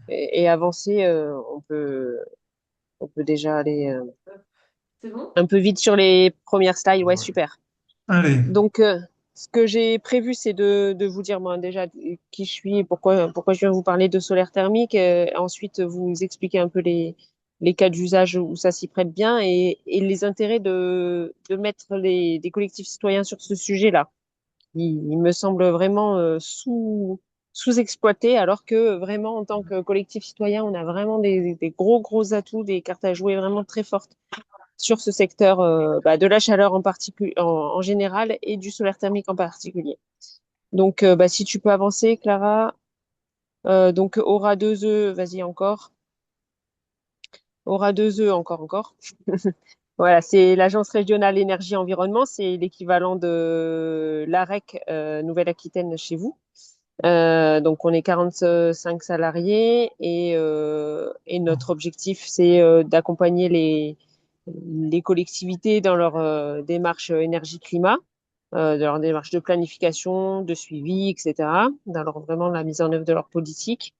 et avancer, on peut déjà aller C'est bon? un peu vite sur les premières slides. Ouais, Ouais. super. Allez, Donc, ce que j'ai prévu, c'est de vous dire moi déjà qui je suis et pourquoi je viens vous parler de solaire thermique. Ensuite, vous expliquer un peu les cas d'usage où ça s'y prête bien et les intérêts de mettre des collectifs citoyens sur ce sujet-là. Il me semble vraiment sous-exploité, alors que vraiment, en tant que collectif citoyen, on a vraiment des gros atouts, des cartes à jouer vraiment très fortes sur ce secteur de la chaleur en particulier, en général, et du solaire thermique en particulier. Donc, si tu peux avancer, Clara. Donc, aura 2 E, vas-y encore. Aura 2 E, encore. Voilà, c'est l'Agence régionale énergie environnement, c'est l'équivalent de l'AREC Nouvelle-Aquitaine chez vous. Donc, on est 45 salariés et notre objectif, c'est d'accompagner les collectivités dans leur démarche énergie-climat, dans leur démarche de planification, de suivi, etc., dans leur, vraiment la mise en œuvre de leur politique.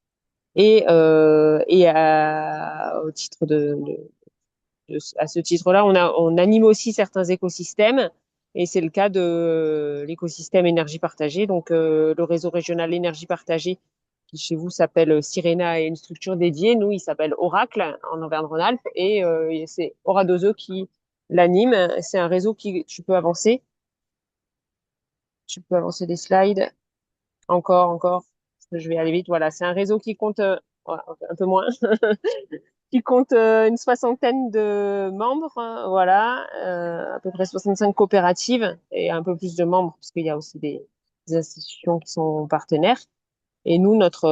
Au titre à ce titre-là, on anime aussi certains écosystèmes. Et c'est le cas de l'écosystème énergie partagée, donc le réseau régional énergie partagée, qui chez vous s'appelle Sirena et une structure dédiée. Nous, il s'appelle Oracle en Auvergne-Rhône-Alpes et c'est Oradozo qui l'anime. C'est un réseau qui, tu peux avancer des slides. Encore, parce que je vais aller vite. Voilà, c'est un réseau qui compte, voilà, un peu moins, qui compte une soixantaine de membres, hein, voilà, à peu près 65 coopératives et un peu plus de membres, parce qu'il y a aussi des institutions qui sont partenaires. Et nous, notre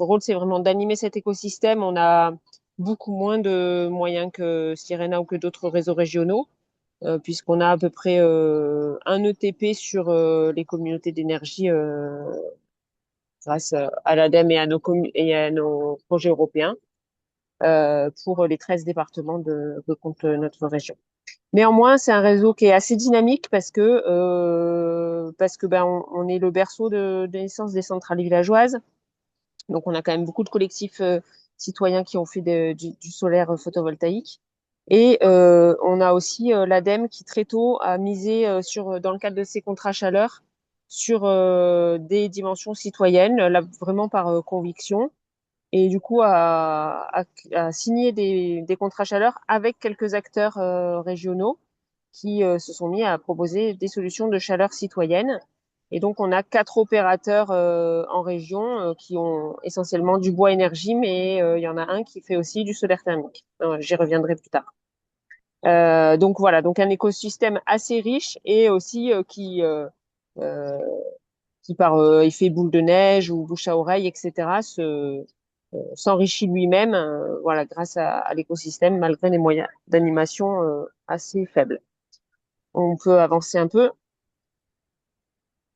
rôle, c'est vraiment d'animer cet écosystème. On a beaucoup moins de moyens que Sirena ou que d'autres réseaux régionaux, puisqu'on a à peu près un ETP sur les communautés d'énergie grâce à l'ADEME et à nos projets européens pour les 13 départements que compte notre région. Néanmoins, c'est un réseau qui est assez dynamique parce que ben on est le berceau de naissance des centrales villageoises. Donc on a quand même beaucoup de collectifs citoyens qui ont fait du solaire photovoltaïque. Et on a aussi l'ADEME qui très tôt a misé dans le cadre de ses contrats chaleur, sur des dimensions citoyennes, là, vraiment par conviction et du coup à signer des contrats chaleur avec quelques acteurs régionaux qui se sont mis à proposer des solutions de chaleur citoyenne. Et donc on a 4 opérateurs en région qui ont essentiellement du bois énergie, mais il y en a un qui fait aussi du solaire thermique. J'y reviendrai plus tard. Donc voilà, donc un écosystème assez riche et aussi euh, qui par effet boule de neige ou bouche à oreille, etc., s'enrichit lui-même, voilà, grâce à l'écosystème, malgré les moyens d'animation assez faibles. On peut avancer un peu.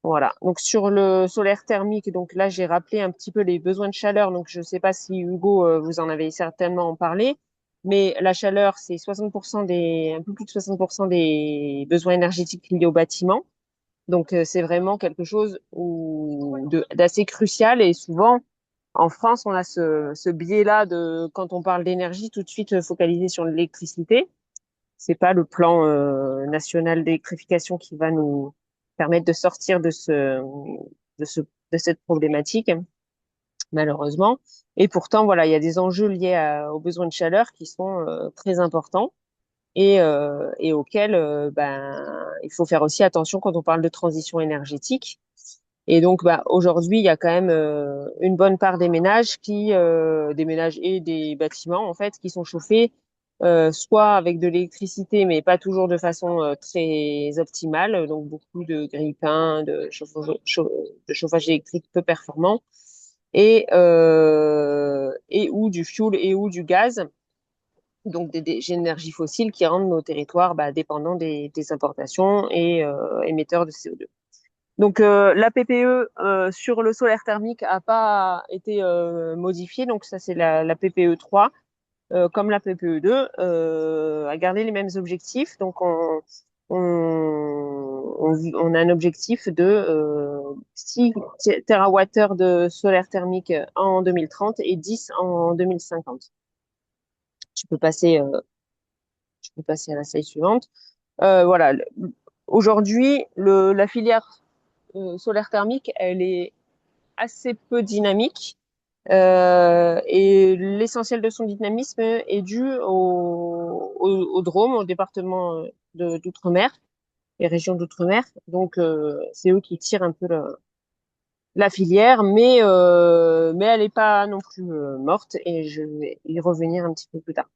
Voilà. Donc sur le solaire thermique, donc là j'ai rappelé un petit peu les besoins de chaleur. Donc je ne sais pas si Hugo, vous en avez certainement en parlé, mais la chaleur c'est 60% un peu plus de 60% des besoins énergétiques liés au bâtiment. Donc c'est vraiment quelque chose d'assez crucial et souvent en France, on a ce biais-là de, quand on parle d'énergie, tout de suite focalisé sur l'électricité. C'est pas le plan national d'électrification qui va nous permettre de sortir de ce, de cette problématique, malheureusement. Et pourtant, voilà, il y a des enjeux liés aux besoins de chaleur qui sont très importants et auxquels il faut faire aussi attention quand on parle de transition énergétique. Et donc, aujourd'hui, il y a quand même une bonne part des ménages et des bâtiments, en fait, qui sont chauffés soit avec de l'électricité, mais pas toujours de façon très optimale. Donc, beaucoup de grille-pain, de chauffage électrique peu performant, et ou du fioul et ou du gaz, donc des énergies fossiles qui rendent nos territoires dépendants des importations et émetteurs de CO2. Donc la PPE sur le solaire thermique a pas été modifiée, donc ça c'est la PPE 3, comme la PPE 2, a gardé les mêmes objectifs. Donc on a un objectif de 6 TWh de solaire thermique en 2030 et 10 en 2050. Tu peux passer, euh, tu peux passer à la slide suivante. Voilà. Aujourd'hui, la filière solaire thermique, elle est assez peu dynamique. Et l'essentiel de son dynamisme est dû au Drôme, au département d'Outre-mer, les régions d'Outre-mer. Donc, c'est eux qui tirent un peu la filière, mais elle n'est pas non plus morte et je vais y revenir un petit peu plus tard.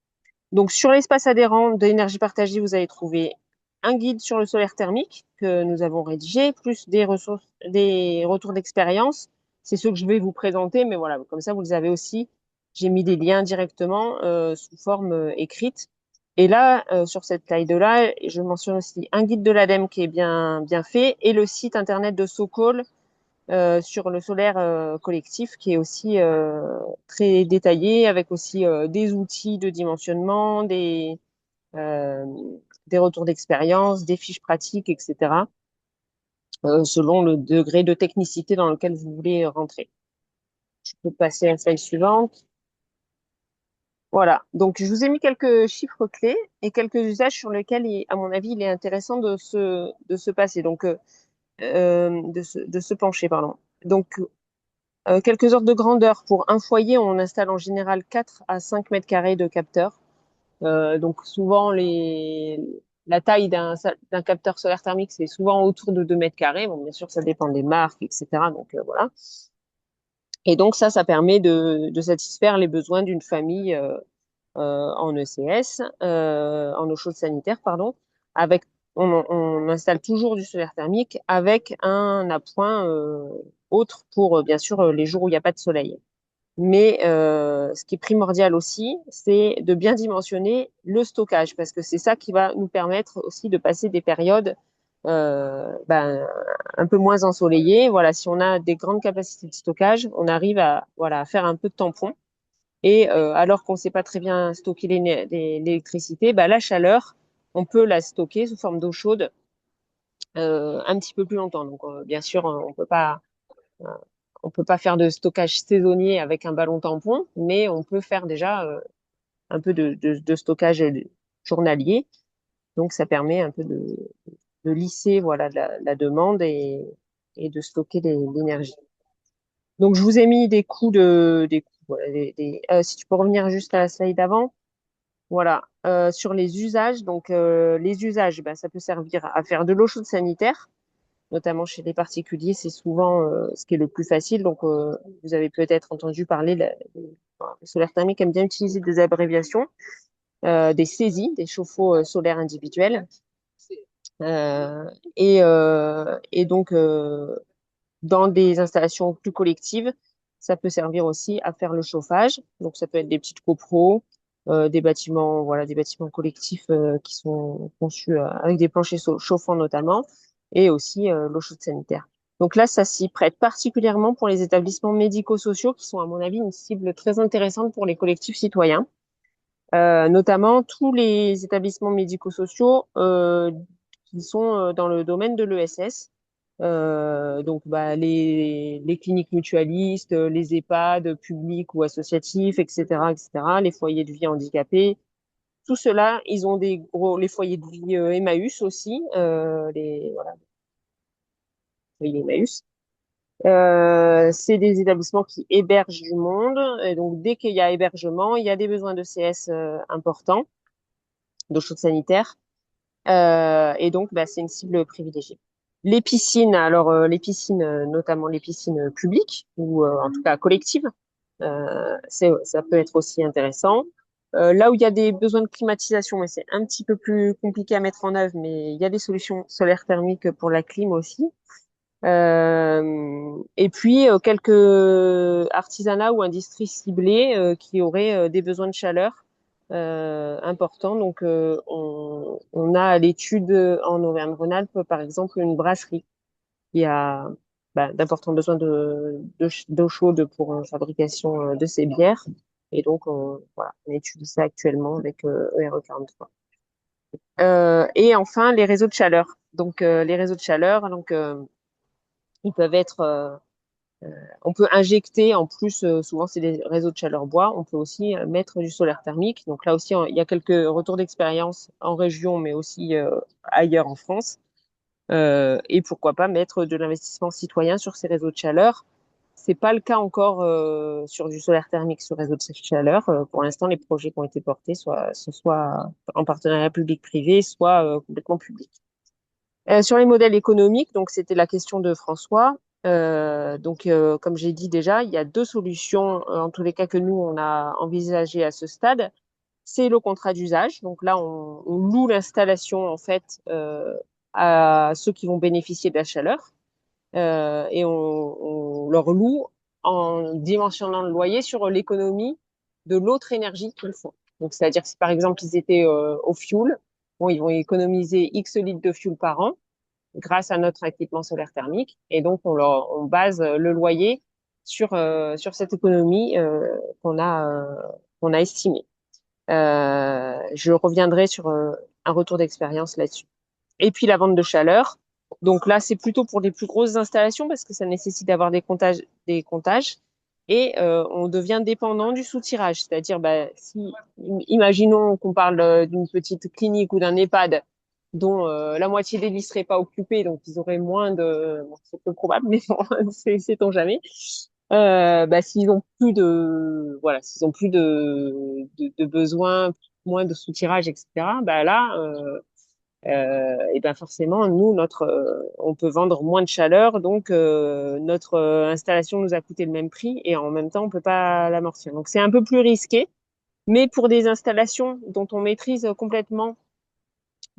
Donc, sur l'espace adhérent de l'énergie partagée, vous allez trouver un guide sur le solaire thermique que nous avons rédigé, plus des ressources, des retours d'expérience. C'est ce que je vais vous présenter, mais voilà, comme ça, vous les avez aussi. J'ai mis des liens directement sous forme écrite. Et là, sur cette slide-là, je mentionne aussi un guide de l'ADEME qui est bien fait et le site internet de Sokol sur le solaire collectif qui est aussi très détaillé avec aussi des outils de dimensionnement, euh, des retours d'expérience, des fiches pratiques, etc. Selon le degré de technicité dans lequel vous voulez rentrer. Je peux passer à la slide suivante. Voilà. Donc, je vous ai mis quelques chiffres clés et quelques usages sur lesquels, à mon avis, il est intéressant de se passer. Donc, de se pencher, pardon. Donc, quelques ordres de grandeur. Pour un foyer, on installe en général 4 à 5 mètres carrés de capteurs. Donc souvent, la taille d'un capteur solaire thermique, c'est souvent autour de 2 mètres carrés. Bon, bien sûr, ça dépend des marques, etc. Donc voilà. Et donc ça permet de satisfaire les besoins d'une famille en ECS, en eau chaude sanitaire, pardon. Avec, on installe toujours du solaire thermique avec un appoint autre pour, bien sûr, les jours où il n'y a pas de soleil. Mais ce qui est primordial aussi, c'est de bien dimensionner le stockage, parce que c'est ça qui va nous permettre aussi de passer des périodes un peu moins ensoleillées. Voilà, si on a des grandes capacités de stockage, on arrive à faire un peu de tampon. Et alors qu'on ne sait pas très bien stocker l'électricité, la chaleur, on peut la stocker sous forme d'eau chaude un petit peu plus longtemps. Donc, bien sûr, euh, on peut pas faire de stockage saisonnier avec un ballon tampon, mais on peut faire déjà un peu de stockage journalier. Donc, ça permet un peu de lisser voilà, la demande et de stocker l'énergie. Donc, je vous ai mis des coûts voilà, si tu peux revenir juste à la slide d'avant. Voilà, sur les usages. Donc, les usages, ça peut servir à faire de l'eau chaude sanitaire, notamment chez les particuliers, c'est souvent ce qui est le plus facile. Donc, vous avez peut-être entendu parler, le solaire thermique aime bien utiliser des abréviations, des SAISI, des chauffe-eau solaires individuels. Euh, et donc, dans des installations plus collectives, ça peut servir aussi à faire le chauffage. Donc, ça peut être des petites copros, des bâtiments, voilà, des bâtiments collectifs qui sont conçus avec des planchers chauffants notamment, et aussi l'eau chaude sanitaire. Donc là, ça s'y prête particulièrement pour les établissements médico-sociaux qui sont, à mon avis, une cible très intéressante pour les collectifs citoyens. Notamment tous les établissements médico-sociaux qui sont dans le domaine de l'ESS. Donc, les cliniques mutualistes, les EHPAD publics ou associatifs, etc., etc., les foyers de vie handicapés. Tout cela, ils ont les foyers de vie Emmaüs aussi, voilà, les foyers Emmaüs. C'est des établissements qui hébergent du monde. Et donc, dès qu'il y a hébergement, il y a des besoins de CS importants, d'eau chaude sanitaire. Et donc, c'est une cible privilégiée. Les piscines, alors les piscines, notamment les piscines publiques ou en tout cas collectives, ça peut être aussi intéressant. Là où il y a des besoins de climatisation, mais c'est un petit peu plus compliqué à mettre en œuvre, mais il y a des solutions solaires thermiques pour la clim aussi. Et puis quelques artisanats ou industries ciblées qui auraient des besoins de chaleur importants. Donc on a à l'étude en Auvergne-Rhône-Alpes par exemple une brasserie qui a d'importants besoins d'eau chaude pour fabrication de ses bières. Et donc voilà, on étudie ça actuellement avec ERE 43. Et enfin, les réseaux de chaleur. Donc, les réseaux de chaleur, ils peuvent être, on peut injecter en plus, souvent c'est des réseaux de chaleur bois, on peut aussi mettre du solaire thermique. Donc là aussi, il y a quelques retours d'expérience en région, mais aussi ailleurs en France. Et pourquoi pas mettre de l'investissement citoyen sur ces réseaux de chaleur. C'est pas le cas encore sur du solaire thermique sur réseau de chaleur. Pour l'instant, les projets qui ont été portés, soit en partenariat public-privé, soit complètement public. Sur les modèles économiques, donc c'était la question de François. Comme j'ai dit déjà, il y a deux solutions, en tous les cas que nous on a envisagé à ce stade. C'est le contrat d'usage. Donc là, on loue l'installation en fait à ceux qui vont bénéficier de la chaleur et on leur loue en dimensionnant le loyer sur l'économie de l'autre énergie qu'ils font. Donc c'est-à-dire que si par exemple ils étaient au fioul, bon, ils vont économiser X litres de fioul par an grâce à notre équipement solaire thermique. Et donc, on base le loyer sur cette économie qu'on a estimée. Je reviendrai sur un retour d'expérience là-dessus. Et puis, la vente de chaleur. Donc là, c'est plutôt pour des plus grosses installations parce que ça nécessite d'avoir des comptages. Et on devient dépendant du soutirage. C'est-à-dire, bah, si, imaginons qu'on parle d'une petite clinique ou d'un EHPAD dont la moitié des lits seraient pas occupés, donc ils auraient moins de, bon, c'est peu probable, mais bon, sait-on jamais. Bah, s'ils ont plus de, voilà, s'ils ont plus de besoins, moins de soutirage, etc. Bah là, et ben forcément, nous, on peut vendre moins de chaleur, donc notre installation nous a coûté le même prix et en même temps, on peut pas l'amortir. Donc c'est un peu plus risqué, mais pour des installations dont on maîtrise complètement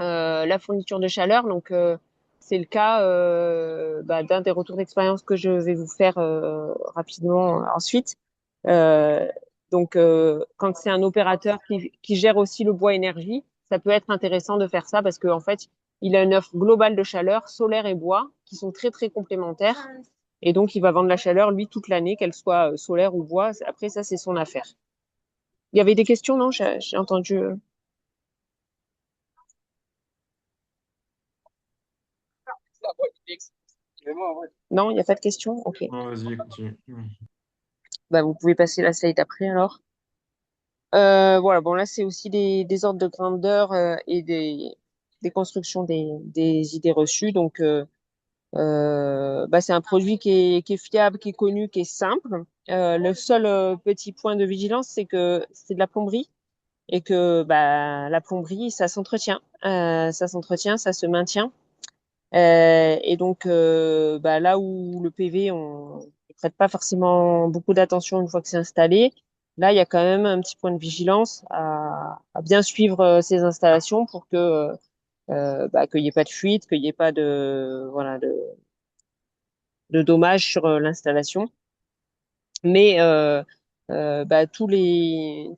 la fourniture de chaleur. Donc, c'est le cas d'un des retours d'expérience que je vais vous faire rapidement ensuite. Euh, Quand c'est un opérateur qui gère aussi le bois énergie, ça peut être intéressant de faire ça parce qu'en fait, il a une offre globale de chaleur, solaire et bois, qui sont très, très complémentaires. Et donc, il va vendre la chaleur, lui, toute l'année, qu'elle soit solaire ou bois. Après, ça, c'est son affaire. Il y avait des questions, non? J'ai entendu. Non, il n'y a pas de questions? Ok. Non, vas-y, continue. Bah, vous pouvez passer la slide après alors. Voilà, bon là c'est aussi des ordres de grandeur et des constructions des idées reçues. Donc bah, c'est un produit qui est fiable, qui est connu, qui est simple. Le seul petit point de vigilance, c'est que c'est de la plomberie et que bah, la plomberie, ça s'entretient, ça se maintient. Et donc bah, là où le PV, on ne prête pas forcément beaucoup d'attention une fois que c'est installé. Là, il y a quand même un petit point de vigilance à bien suivre ces installations pour que bah, qu'il n'y ait pas de fuite, qu'il n'y ait pas de dommages sur l'installation. Mais bah, toutes les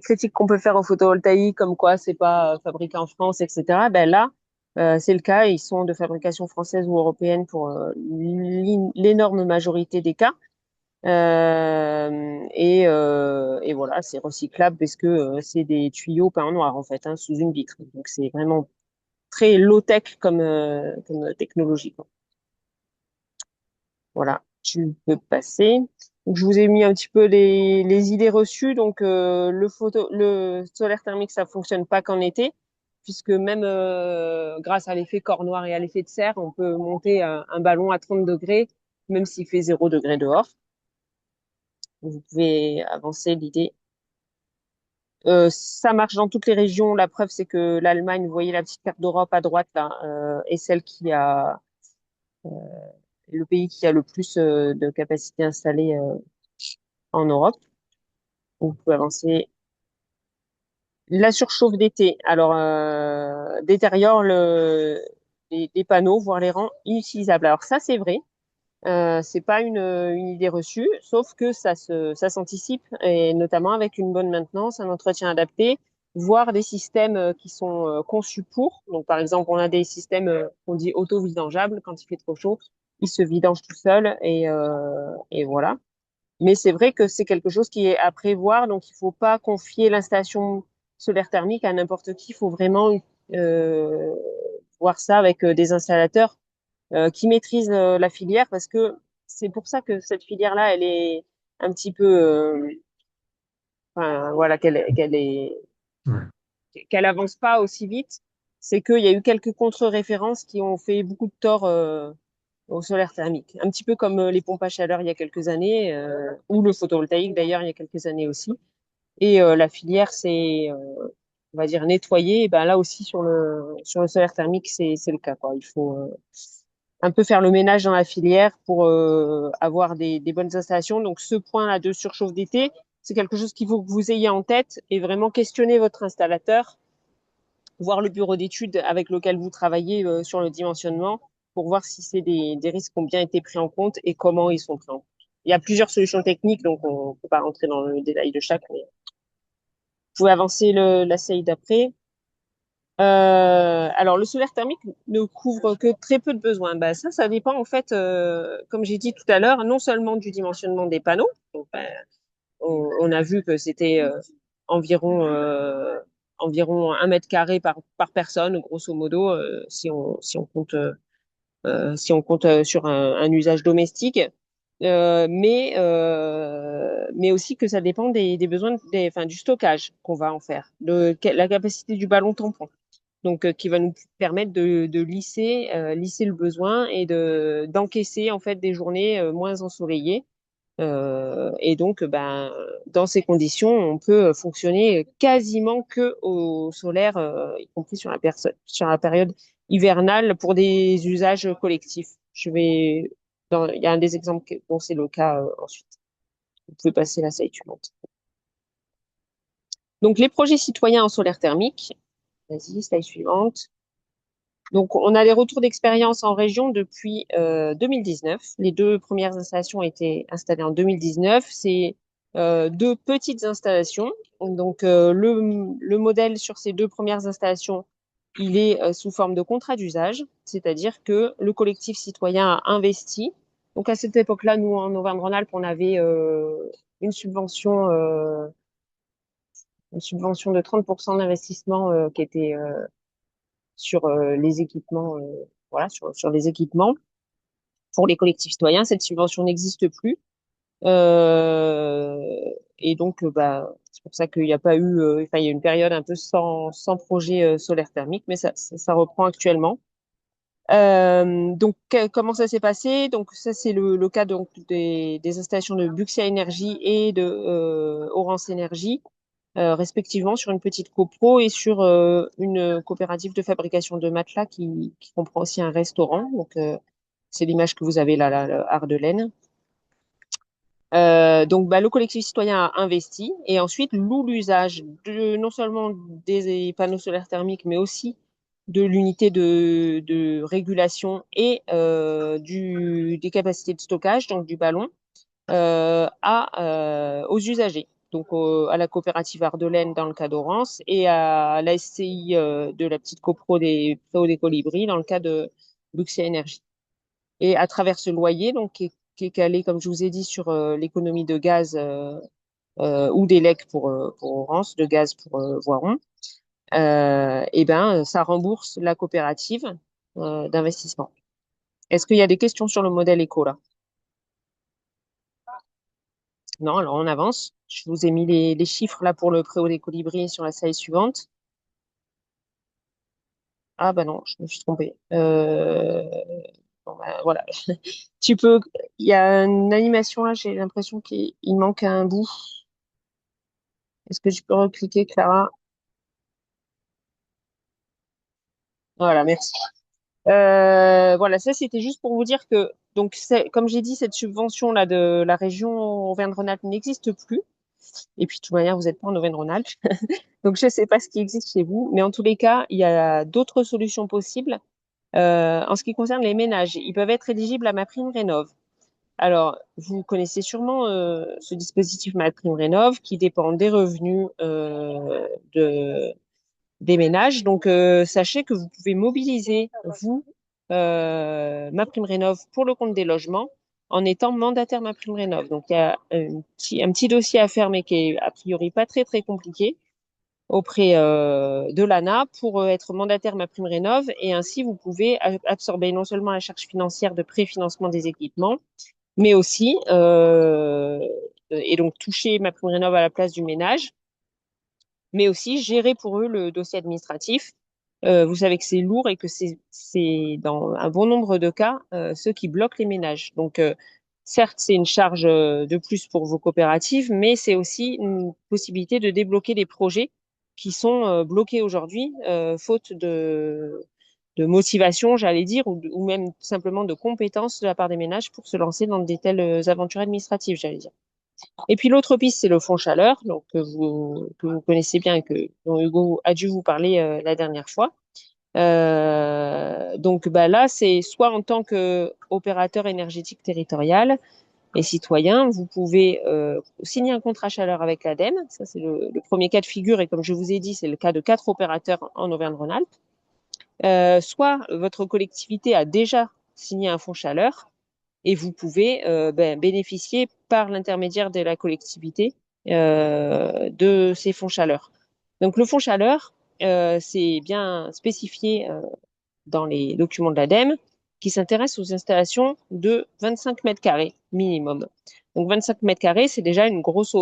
critiques qu'on peut faire au photovoltaïque, comme quoi c'est pas fabriqué en France, etc. Ben là, c'est le cas. Ils sont de fabrication française ou européenne pour l'énorme majorité des cas. Et voilà, c'est recyclable parce que c'est des tuyaux peints en noir en fait, hein, sous une vitre. Donc c'est vraiment très low-tech comme technologie, quoi. Voilà, tu peux passer. Donc, je vous ai mis un petit peu les idées reçues. Donc, le solaire thermique, ça fonctionne pas qu'en été, puisque même grâce à l'effet corps noir et à l'effet de serre, on peut monter un ballon à 30 degrés, même s'il fait 0 degré dehors. Vous pouvez avancer l'idée. Ça marche dans toutes les régions. La preuve, c'est que l'Allemagne, vous voyez la petite carte d'Europe à droite là, est celle qui a le pays qui a le plus de capacité installée en Europe. Vous pouvez avancer. La surchauffe d'été, alors détériore les panneaux, voire les rend inutilisables. Alors ça, c'est vrai. C'est pas une idée reçue, sauf que ça s'anticipe et notamment avec une bonne maintenance, un entretien adapté, voire des systèmes qui sont conçus pour. Donc par exemple, on a des systèmes qu'on dit auto-vidangeables quand il fait trop chaud, ils se vidangent tout seuls et voilà. Mais c'est vrai que c'est quelque chose qui est à prévoir, donc il faut pas confier l'installation. solaire thermique à n'importe qui. Il faut vraiment euh, voir ça avec des installateurs qui maîtrisent la filière parce que c'est pour ça que cette filière-là, elle est un petit peu, enfin, voilà, Ouais. qu'elle avance pas aussi vite. C'est qu'il y a eu quelques contre-références qui ont fait beaucoup de tort au solaire thermique. Un petit peu comme les pompes à chaleur il y a quelques années, ou le photovoltaïque d'ailleurs il y a quelques années aussi. Et la filière s'est, on va dire, nettoyée. Et ben là aussi sur le solaire thermique, c'est le cas, quoi. Il faut un peu faire le ménage dans la filière pour avoir des bonnes installations. Donc ce point-là de surchauffe d'été, c'est quelque chose qu'il faut que vous ayez en tête et vraiment questionner votre installateur, voir le bureau d'études avec lequel vous travaillez sur le dimensionnement pour voir si c'est des risques qui ont bien été pris en compte et comment ils sont pris en compte. Il y a plusieurs solutions techniques, donc on ne peut pas rentrer dans le détail de chaque, mais vous pouvez avancer la slide d'après. Alors, le solaire thermique ne couvre que très peu de besoins. Bah, ça dépend en fait, comme j'ai dit tout à l'heure, non seulement du dimensionnement des panneaux. Donc, bah, on a vu que c'était environ environ 1 mètre carré par personne, grosso modo, si on compte sur un usage domestique. Mais aussi que ça dépend des besoins, enfin, du stockage qu'on va en faire, la capacité du ballon tampon donc qui va nous permettre de lisser le besoin et d'encaisser en fait des journées moins ensoleillées. Et donc, ben, dans ces conditions, on peut fonctionner quasiment que au solaire, y compris sur la période hivernale pour des usages collectifs. Il y a un des exemples dont c'est le cas ensuite. Vous pouvez passer la slide suivante. Donc, les projets citoyens en solaire thermique. Vas-y, slide suivante. Donc, on a les retours d'expérience en région depuis 2019. Les deux premières installations ont été installées en 2019. C'est deux petites installations. Donc, le modèle sur ces deux premières installations, il est sous forme de contrat d'usage, c'est-à-dire que le collectif citoyen a investi. Donc, à cette époque-là, nous, en Auvergne-Rhône-Alpes, on avait une subvention, euh, une subvention de 30% d'investissement qui était sur les équipements, voilà, sur les équipements. Pour les collectifs citoyens, cette subvention n'existe plus. Euh, et donc, bah, c'est pour ça qu'il n'y a pas eu, enfin, il y a une période un peu sans projet solaire thermique, mais ça reprend actuellement. Donc, comment ça s'est passé? Donc, ça, c'est le cas donc, des installations de Buxia Énergie et de Orance Énergie respectivement sur une petite copro et sur une coopérative de fabrication de matelas qui comprend aussi un restaurant. Donc, c'est l'image que vous avez là, le Ardelaine. Donc, bah, le collectif citoyen a investi et ensuite loue l'usage non seulement des panneaux solaires thermiques, mais aussi de l'unité de régulation et des capacités de stockage, donc du ballon, aux usagers, donc à la coopérative Ardelaine dans le cas d'Orance et à la SCI de la petite copro des Préaux des Colibris dans le cas de Buxia Énergie. Et à travers ce loyer, donc qui est calé, comme je vous ai dit, sur l'économie de gaz ou d'élec pour Orance, de gaz pour Voiron, et ben ça rembourse la coopérative d'investissement. Est-ce qu'il y a des questions sur le modèle éco là? Non, alors on avance. Je vous ai mis les chiffres là pour le préau des colibris sur la slide suivante. Ah bah non, je me suis trompée. Bon, bah, voilà. Tu peux. Il y a une animation là, j'ai l'impression qu'il manque un bout. Est-ce que tu peux recliquer, Clara? Voilà, merci. Voilà, ça c'était juste pour vous dire que, donc, comme j'ai dit, cette subvention là de la région Auvergne-Rhône-Alpes n'existe plus. Et puis, de toute manière, vous n'êtes pas en Auvergne-Rhône-Alpes. Donc, je ne sais pas ce qui existe chez vous, mais en tous les cas, il y a d'autres solutions possibles. En ce qui concerne les ménages, ils peuvent être éligibles à ma prime rénov. Alors, vous connaissez sûrement ce dispositif ma prime rénov qui dépend des revenus des ménages. Donc, sachez que vous pouvez mobiliser, vous, ma prime rénov pour le compte des logements en étant mandataire ma prime rénov. Donc, il y a un petit dossier à faire, mais qui est a priori pas très, très compliqué. auprès de l'ANA pour être mandataire MaPrimeRénov', et ainsi vous pouvez absorber non seulement la charge financière de préfinancement des équipements, mais aussi et donc toucher MaPrimeRénov' à la place du ménage, mais aussi gérer pour eux le dossier administratif. Vous savez que c'est lourd et que c'est dans un bon nombre de cas ceux qui bloquent les ménages. Donc, certes, c'est une charge de plus pour vos coopératives, mais c'est aussi une possibilité de débloquer des projets qui sont bloqués aujourd'hui, faute de motivation, j'allais dire, ou même simplement de compétences de la part des ménages pour se lancer dans des telles aventures administratives, j'allais dire. Et puis l'autre piste, c'est le fonds chaleur, donc que vous connaissez bien et dont Hugo a dû vous parler la dernière fois. Donc bah là, c'est soit en tant qu'opérateur énergétique territorial et citoyen, vous pouvez signer un contrat chaleur avec l'ADEME. Ça, c'est le premier cas de figure. Et comme je vous ai dit, c'est le cas de 4 opérateurs en Auvergne-Rhône-Alpes. Soit votre collectivité a déjà signé un fonds chaleur et vous pouvez bénéficier par l'intermédiaire de la collectivité de ces fonds chaleur. Donc le fonds chaleur, c'est bien spécifié dans les documents de l'ADEME qui s'intéresse aux installations de 25 mètres carrés minimum. Donc 25 mètres carrés, c'est déjà une grosse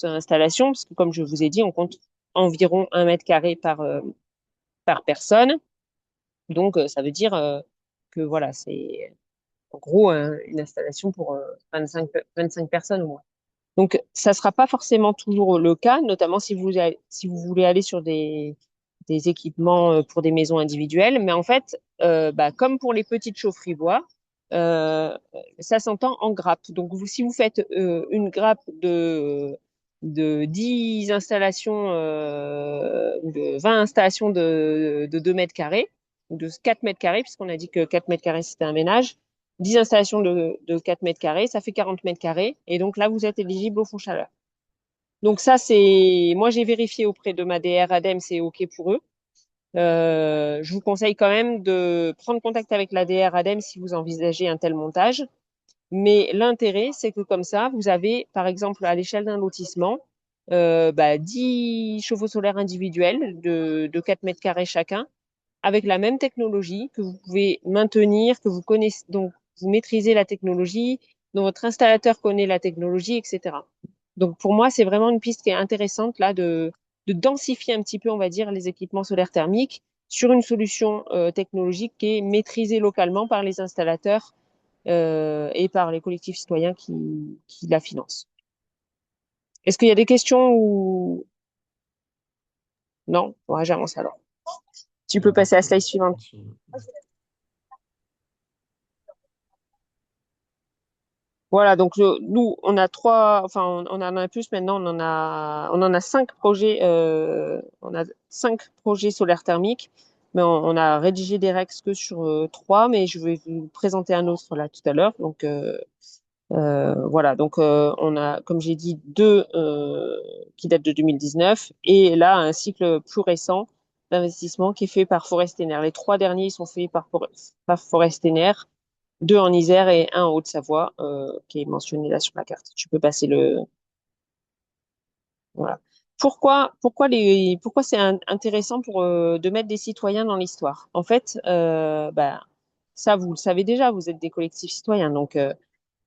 installation, parce que comme je vous ai dit, on compte environ 1 mètre carré par personne. Donc ça veut dire que voilà, c'est en gros une installation pour 25 personnes au moins. Donc, ça ne sera pas forcément toujours le cas, notamment si vous voulez aller sur des équipements pour des maisons individuelles. Mais en fait, comme pour les petites chaufferies bois, euh, ça s'entend en grappe. Donc, si vous faites une grappe de 10 installations ou de 20 installations de 2 mètres carrés, ou de 4 mètres carrés, puisqu'on a dit que 4 mètres carrés, c'était un ménage, 10 installations de 4 mètres carrés, ça fait 40 mètres carrés. Et donc là, vous êtes éligible au fonds chaleur. Donc ça, moi, j'ai vérifié auprès de ma DR ADEME, c'est OK pour eux. Je vous conseille quand même de prendre contact avec la DR ADEME si vous envisagez un tel montage. Mais l'intérêt, c'est que comme ça, vous avez, par exemple, à l'échelle d'un lotissement, 10 chevaux solaires individuels de 4 mètres carrés chacun, avec la même technologie que vous pouvez maintenir, que vous connaissez, donc vous maîtrisez la technologie, dont votre installateur connaît la technologie, etc. Donc pour moi, c'est vraiment une piste qui est intéressante là de densifier un petit peu, on va dire, les équipements solaires thermiques sur une solution technologique qui est maîtrisée localement par les installateurs et par les collectifs citoyens qui la financent. Est-ce qu'il y a des questions ou non? Ouais, j'avance alors. Tu peux passer à la slide suivante. Voilà, donc nous, on a enfin, on en a plus maintenant, on en a 5 projets, on a 5 projets solaires thermiques, mais on a rédigé des règles que sur 3, mais je vais vous présenter un autre là tout à l'heure. Donc voilà, donc on a, comme j'ai dit, 2 qui datent de 2019, et là un cycle plus récent d'investissement qui est fait par Forestener. Les 3 derniers, ils sont faits par Forestener, 2 en Isère et un en Haute-Savoie, qui est mentionné là sur la carte. Tu peux passer le. Voilà. Pourquoi c'est intéressant de mettre des citoyens dans l'histoire? En fait, ça, vous le savez déjà, vous êtes des collectifs citoyens. Donc, il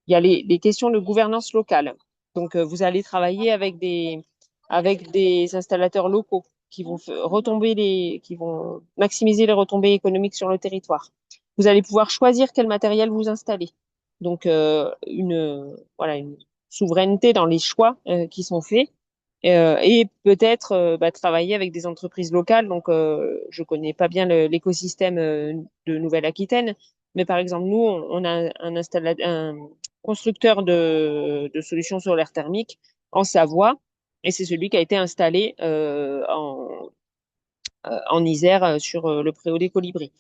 y a les questions de gouvernance locale. Donc, vous allez travailler avec des installateurs locaux qui vont qui vont maximiser les retombées économiques sur le territoire. Vous allez pouvoir choisir quel matériel vous installez. Donc, voilà, une souveraineté dans les choix qui sont faits. Et peut-être travailler avec des entreprises locales. Donc, je connais pas bien l'écosystème de Nouvelle-Aquitaine, mais par exemple, nous, on a un constructeur de solutions solaires thermiques en Savoie, et c'est celui qui a été installé en Isère sur le préau des Colibris.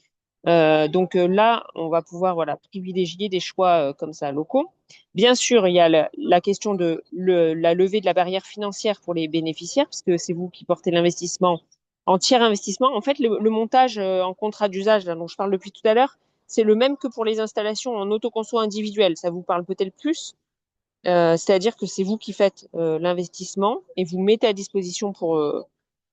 Donc là, on va pouvoir voilà privilégier des choix comme ça locaux. Bien sûr, il y a la question de la levée de la barrière financière pour les bénéficiaires, parce que c'est vous qui portez l'investissement en tiers investissement. En fait, le montage en contrat d'usage là, dont je parle depuis tout à l'heure, c'est le même que pour les installations en autoconso individuel. Ça vous parle peut-être plus. C'est-à-dire que c'est vous qui faites l'investissement et vous mettez à disposition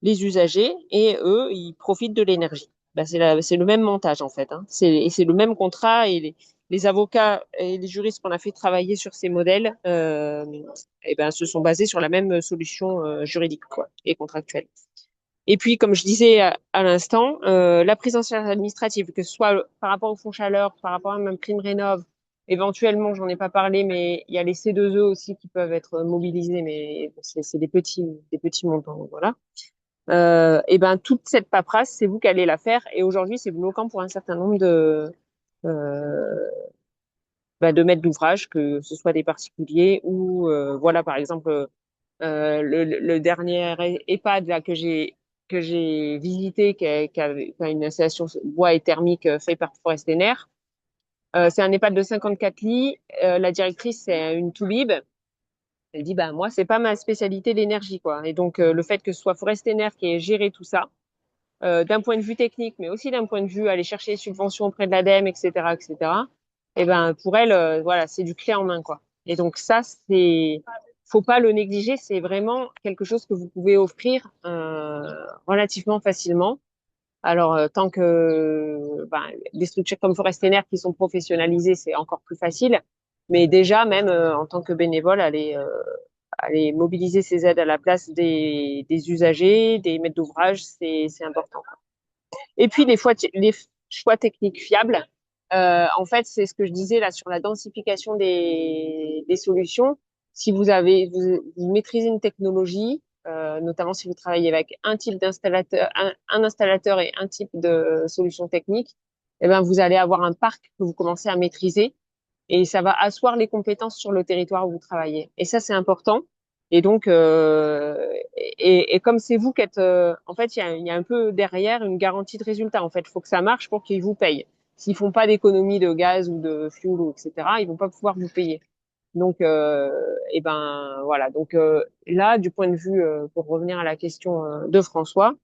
les usagers et eux, ils profitent de l'énergie. Ben, c'est le même montage en fait. Hein. C'est le même contrat et les avocats et les juristes qu'on a fait travailler sur ces modèles, eh ben, se sont basés sur la même solution juridique quoi, et contractuelle. Et puis, comme je disais à l'instant, la prise en charge administrative, que ce soit par rapport au fonds chaleur, par rapport à même Clean Rénov, éventuellement, j'en ai pas parlé, mais il y a les C2E aussi qui peuvent être mobilisés, mais c'est des petits montants, voilà. Et ben toute cette paperasse, c'est vous qui allez la faire, et aujourd'hui, c'est bloquant pour un certain nombre euh, de maîtres d'ouvrage, que ce soit des particuliers ou voilà, par exemple le dernier EHPAD là que j'ai visité, qui a une installation bois et thermique fait par Forest Ener. C'est un EHPAD de 54 lits. La directrice, c'est une toubib. Elle dit, bah moi, c'est pas ma spécialité l'énergie, quoi. Et donc le fait que ce soit Forest Ener qui ait géré tout ça, d'un point de vue technique, mais aussi d'un point de vue aller chercher les subventions auprès de l'ADEME, etc., etc. Et ben pour elle, voilà, c'est du clé en main, quoi. Et donc ça, faut pas le négliger, c'est vraiment quelque chose que vous pouvez offrir relativement facilement. Alors tant que des structures comme Forestener qui sont professionnalisées, c'est encore plus facile. Mais déjà, même en tant que bénévole, aller mobiliser ces aides à la place des usagers, des maîtres d'ouvrage, c'est important. Et puis les choix techniques fiables. En fait, c'est ce que je disais là sur la densification des solutions. Si vous maîtrisez une technologie, notamment si vous travaillez avec un type d'installateur, un installateur et un type de solution technique, eh ben vous allez avoir un parc que vous commencez à maîtriser et ça va asseoir les compétences sur le territoire où vous travaillez. Et ça, c'est important. Et donc, et comme c'est vous qui êtes, en fait, il y a un peu derrière une garantie de résultat. En fait, il faut que ça marche pour qu'ils vous payent. S'ils font pas d'économie de gaz ou de fuel ou etc., ils vont pas pouvoir vous payer. Donc, et ben voilà. Donc là, du point de vue, pour revenir à la question de François,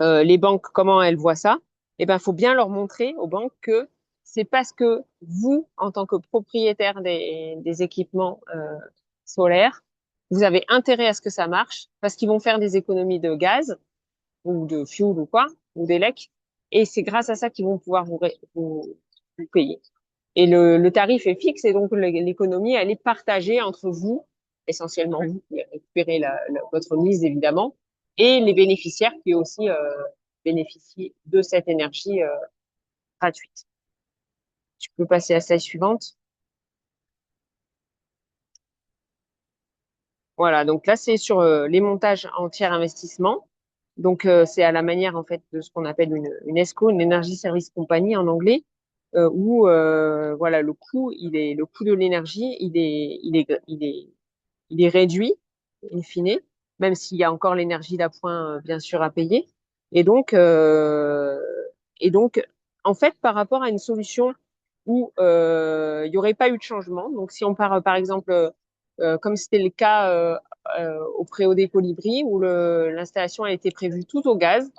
les banques, comment elles voient ça? Eh ben, faut bien leur montrer aux banques que c'est parce que vous, en tant que propriétaire des équipements solaires, vous avez intérêt à ce que ça marche, parce qu'ils vont faire des économies de gaz ou de fuel ou quoi, ou d'élec, et c'est grâce à ça qu'ils vont pouvoir vous payer. Et le tarif est fixe, et donc l'économie, elle est partagée entre vous, essentiellement vous qui récupérez votre mise évidemment, et les bénéficiaires qui aussi bénéficient de cette énergie gratuite. Tu peux passer à la slide suivante. Voilà, donc là c'est sur les montages en tiers investissement. Donc c'est à la manière en fait de ce qu'on appelle une ESCO, une Energy Service Company en anglais, où voilà le coût de l'énergie il est réduit in fine, même s'il y a encore l'énergie d'appoint bien sûr à payer. Et donc et donc en fait par rapport à une solution où il y aurait pas eu de changement. Donc si on part par exemple comme c'était le cas au Préau des Colibris où l'installation a été prévue tout au gaz.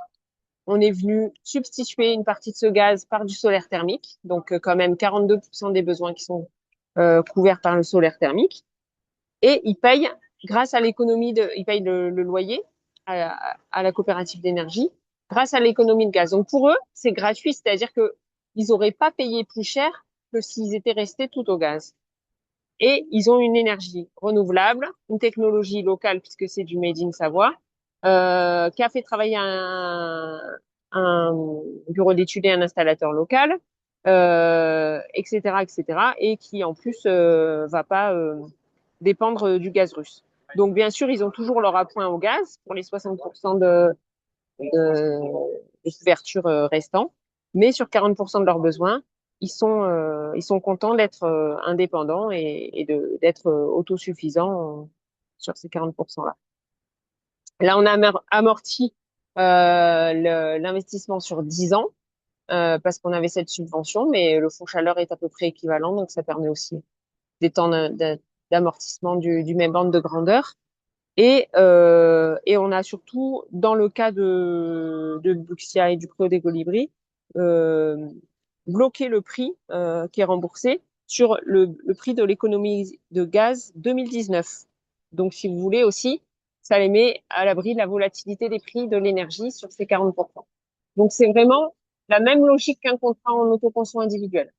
On est venu substituer une partie de ce gaz par du solaire thermique, donc quand même 42% des besoins qui sont couverts par le solaire thermique. Et ils payent, grâce à ils payent le loyer à la coopérative d'énergie, grâce à l'économie de gaz. Donc pour eux, c'est gratuit, c'est-à-dire que ils n'auraient pas payé plus cher que s'ils étaient restés tout au gaz. Et ils ont une énergie renouvelable, une technologie locale puisque c'est du Made in Savoie, qui a fait travailler un bureau d'études et un installateur local, etc., etc., et qui en plus va pas dépendre du gaz russe. Donc bien sûr, ils ont toujours leur appoint au gaz pour les 60% de couverture restant, mais sur 40% de leurs besoins, ils sont contents d'être indépendants et d'être autosuffisants sur ces 40%-là. Là, on a amorti l'investissement sur 10 ans parce qu'on avait cette subvention, mais le fonds chaleur est à peu près équivalent, donc ça permet aussi des temps d'amortissement du même bande de grandeur. Et on a surtout, dans le cas de Buxia et du Préau des Colibris, euh, bloqué le prix qui est remboursé sur le prix de l'économie de gaz 2019. Donc, si vous voulez aussi, ça les met à l'abri de la volatilité des prix de l'énergie sur ces 40%. Donc, c'est vraiment la même logique qu'un contrat en autoconsommation individuel.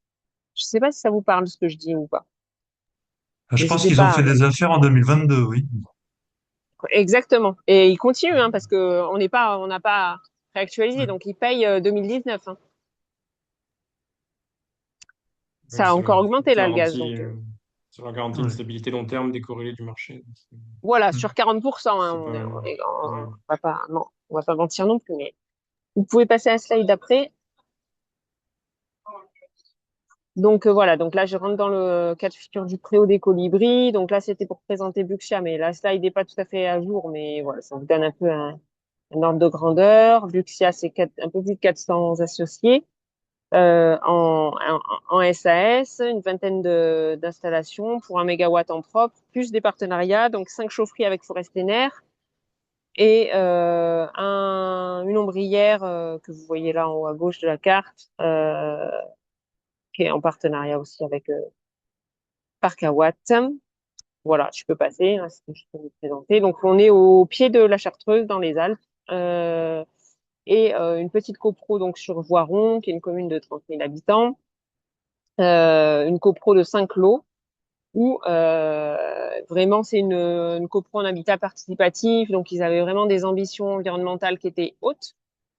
Je sais pas si ça vous parle ce que je dis ou pas. Je pense N'hésitez qu'ils ont pas. fait des affaires en 2022, oui. Exactement. Et ils continuent, hein, parce que on n'a pas réactualisé. Donc, ils payent 2019. Hein. Ouais, Ça a encore augmenté là, le gaz. Donc, ça leur garantit une Ouais. stabilité long terme décorrélée du marché. voilà, Mm. sur 40%, hein, C'est pas. Ouais. on va pas, non, on va pas mentir non plus. Mais vous pouvez passer à un slide d'après. Donc voilà, donc là je rentre dans le cas de figure du préau des colibris. Donc là c'était pour présenter Buxia, mais la slide n'est pas tout à fait à jour, mais voilà, ça vous donne un peu un ordre de grandeur. Buxia c'est un peu plus de 400 associés en SAS, une vingtaine d'installations pour 1 mégawatt en propre, plus des partenariats, donc 5 chaufferies avec Forestener et une ombrière que vous voyez là en haut à gauche de la carte, qui est en partenariat aussi avec Parc à Watt. Voilà, je peux passer, hein, c'est ce que je peux vous présenter. Donc, on est au pied de la Chartreuse, dans les Alpes, et une petite copro donc sur Voiron, qui est une commune de 30 000 habitants, une copro de 5 lots, où vraiment c'est une copro en habitat participatif, donc ils avaient vraiment des ambitions environnementales qui étaient hautes.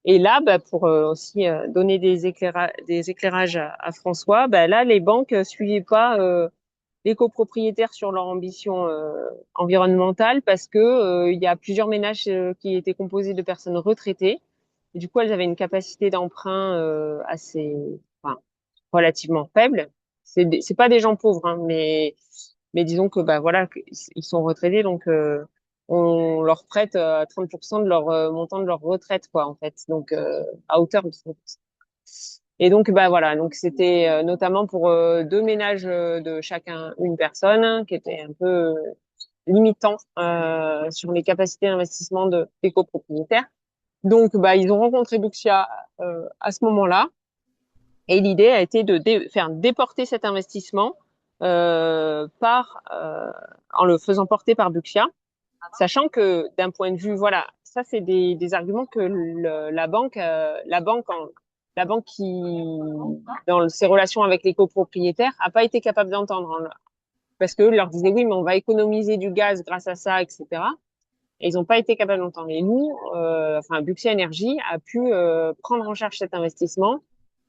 Et là, bah, pour aussi donner des éclairages à François, bah, là, les banques suivaient pas les copropriétaires sur leur ambition environnementale parce que il y a plusieurs ménages qui étaient composés de personnes retraitées. Et du coup, elles avaient une capacité d'emprunt assez, enfin, relativement faible. C'est pas des gens pauvres, hein, mais disons que bah voilà, ils sont retraités, donc on leur prête 30% de leur montant de leur retraite, quoi, en fait, donc à hauteur de 30%. Et donc, bah voilà, donc c'était notamment pour deux ménages de chacun une personne, hein, qui était un peu limitant sur les capacités d'investissement des copropriétaires. Donc, bah ils ont rencontré Buxia à ce moment-là, et l'idée a été de faire déporter cet investissement en le faisant porter par Buxia, sachant que d'un point de vue, voilà, ça c'est des arguments que la banque qui, dans ses relations avec les copropriétaires, a pas été capable d'entendre, hein, parce que leur disait oui, mais on va économiser du gaz grâce à ça, etc. Et ils n'ont pas été capables d'entendre. Et nous, enfin, Buxia Energy a pu prendre en charge cet investissement,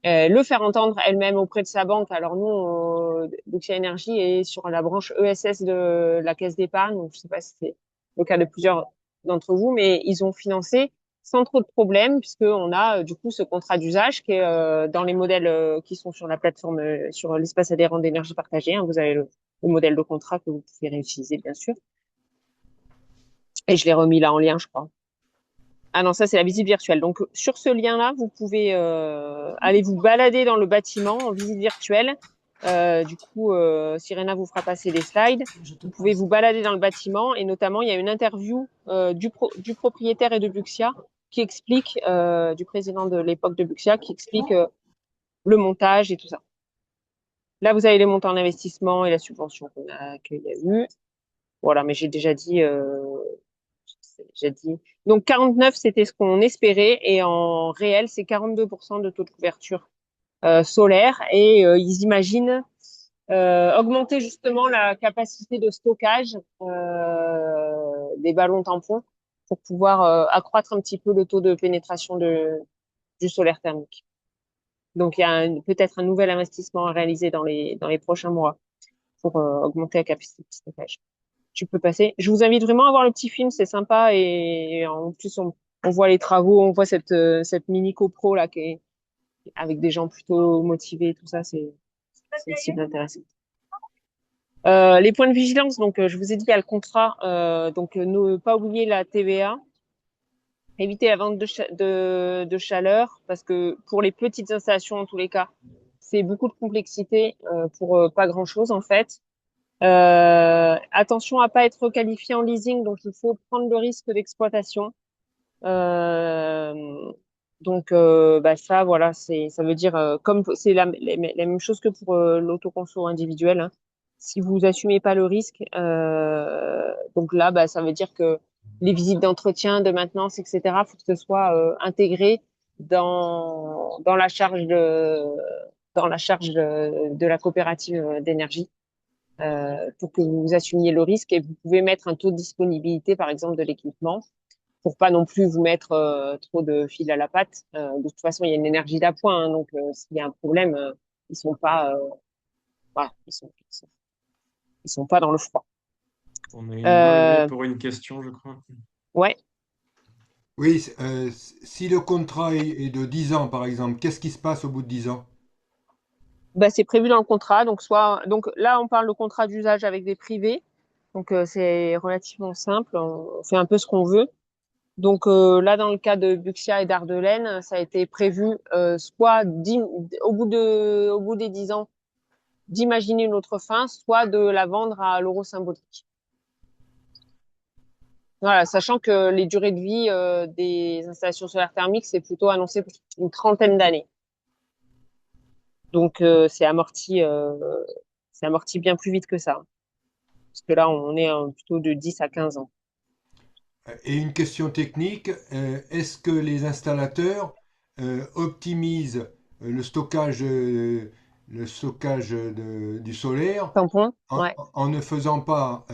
le faire entendre elle-même auprès de sa banque. Alors nous, Buxia Energy est sur la branche ESS de la Caisse d'épargne, donc je sais pas si c'est le cas de plusieurs d'entre vous, mais ils ont financé sans trop de problèmes, puisqu'on a du coup ce contrat d'usage qui est dans les modèles qui sont sur la plateforme, sur l'espace adhérent d'énergie partagée. Hein, vous avez le modèle de contrat que vous pouvez réutiliser, bien sûr. Et je l'ai remis là en lien, je crois. Ah non, ça c'est la visite virtuelle. Donc sur ce lien-là, vous pouvez aller vous balader dans le bâtiment en visite virtuelle. Du coup, Sirena vous fera passer les slides. Vous pouvez vous balader dans le bâtiment et notamment il y a une interview du propriétaire et de Buxia qui explique, du président de l'époque de Buxia, qui explique le montage et tout ça. Là, vous avez les montants d'investissement et la subvention qu'il y a eu. Voilà, mais j'ai dit. Donc 49, c'était ce qu'on espérait, et en réel, c'est 42% de taux de couverture solaire. Et ils imaginent augmenter justement la capacité de stockage des ballons tampons pour pouvoir accroître un petit peu le taux de pénétration du solaire thermique. Donc il y a peut-être un nouvel investissement à réaliser dans les prochains mois pour augmenter la capacité de stockage. Tu peux passer. Je vous invite vraiment à voir le petit film, c'est sympa, et en plus on voit les travaux, on voit cette mini copro là qui est avec des gens plutôt motivés, tout ça, c'est aussi intéressant. Les points de vigilance, donc je vous ai dit, il y a le contrat, donc ne pas oublier la TVA, éviter la vente de chaleur, parce que pour les petites installations en tous les cas, c'est beaucoup de complexité pour pas grand-chose en fait. Attention à pas être qualifié en leasing, donc il faut prendre le risque d'exploitation. Donc bah ça voilà, ça veut dire comme c'est la même chose que pour l'autoconso individuel, hein. Si vous assumez pas le risque, donc là bah ça veut dire que les visites d'entretien, de maintenance, etc. Faut que ce soit intégré dans la charge de la coopérative d'énergie pour que vous assumiez le risque et vous pouvez mettre un taux de disponibilité, par exemple, de l'équipement pour pas non plus vous mettre trop de fil à la patte. De toute façon, il y a une énergie d'appoint, hein, donc s'il y a un problème, ils sont pas, voilà, ils sont pas dans le froid. On a une main levée Euh, pour une question, je crois. ouais, Oui, si le contrat est de 10 ans, par exemple, qu'est-ce qui se passe au bout de 10 ans? bah, c'est prévu dans le contrat. Donc là, on parle de contrat d'usage avec des privés. Donc c'est relativement simple. On fait un peu ce qu'on veut. Donc là, dans le cas de Buxia et d'Ardelaine, ça a été prévu soit au bout des 10 ans d'imaginer une autre fin, soit de la vendre à l'euro symbolique. Voilà, sachant que les durées de vie des installations solaires thermiques, c'est plutôt annoncé pour une trentaine d'années. Donc c'est amorti bien plus vite que ça. Parce que là, on est plutôt de 10 à 15 ans. Et une question technique, est-ce que les installateurs optimisent le stockage du solaire Tampon? Ouais. en ne faisant pas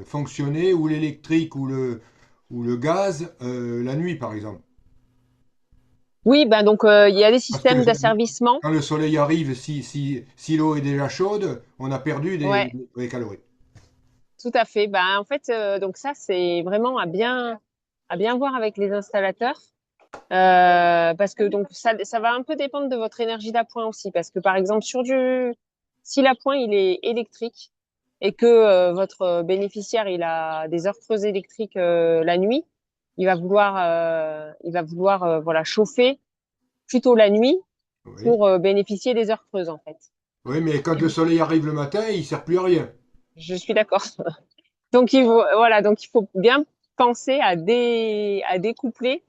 fonctionner ou l'électrique ou le gaz la nuit, par exemple? Oui, ben donc il y a des Parce que systèmes d'asservissement. quand le soleil arrive, si l'eau est déjà chaude, on a perdu Ouais, des calories. tout à fait. Ben en fait, donc ça c'est vraiment à bien voir avec les installateurs. Parce que donc ça va un peu dépendre de votre énergie d'appoint aussi. Parce que par exemple, si l'appoint il est électrique et que votre bénéficiaire il a des heures creuses électriques la nuit, il va vouloir voilà chauffer plutôt la nuit Oui. pour bénéficier des heures creuses en fait. Oui, mais quand Et le soleil arrive le matin, il sert plus à rien. je suis d'accord. Donc voilà, donc il faut bien penser à découpler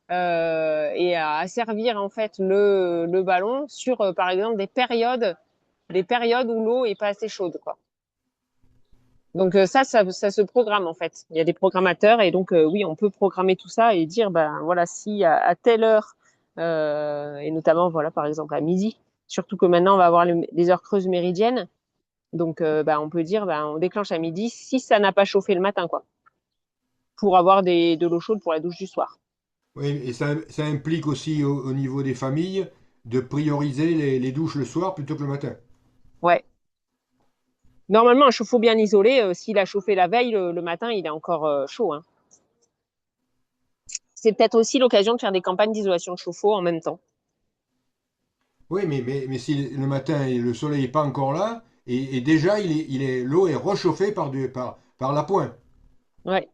et à asservir en fait le ballon sur par exemple des périodes où l'eau est pas assez chaude quoi. Donc ça se programme en fait. Il y a des programmateurs et donc oui, on peut programmer tout ça et dire ben voilà si à telle heure et notamment voilà par exemple à midi, surtout que maintenant on va avoir les heures creuses méridiennes. Donc ben on peut dire ben on déclenche à midi si ça n'a pas chauffé le matin quoi pour avoir de l'eau chaude pour la douche du soir. Oui, et ça implique aussi au niveau des familles de prioriser les douches le soir plutôt que le matin. Ouais. Normalement, un chauffe-eau bien isolé, s'il a chauffé la veille, le matin, il est encore chaud. Hein. C'est peut-être aussi l'occasion de faire des campagnes d'isolation de chauffe-eau en même temps. Oui, mais si le matin le soleil n'est pas encore là, et déjà l'eau est réchauffée par l'appoint. Ouais.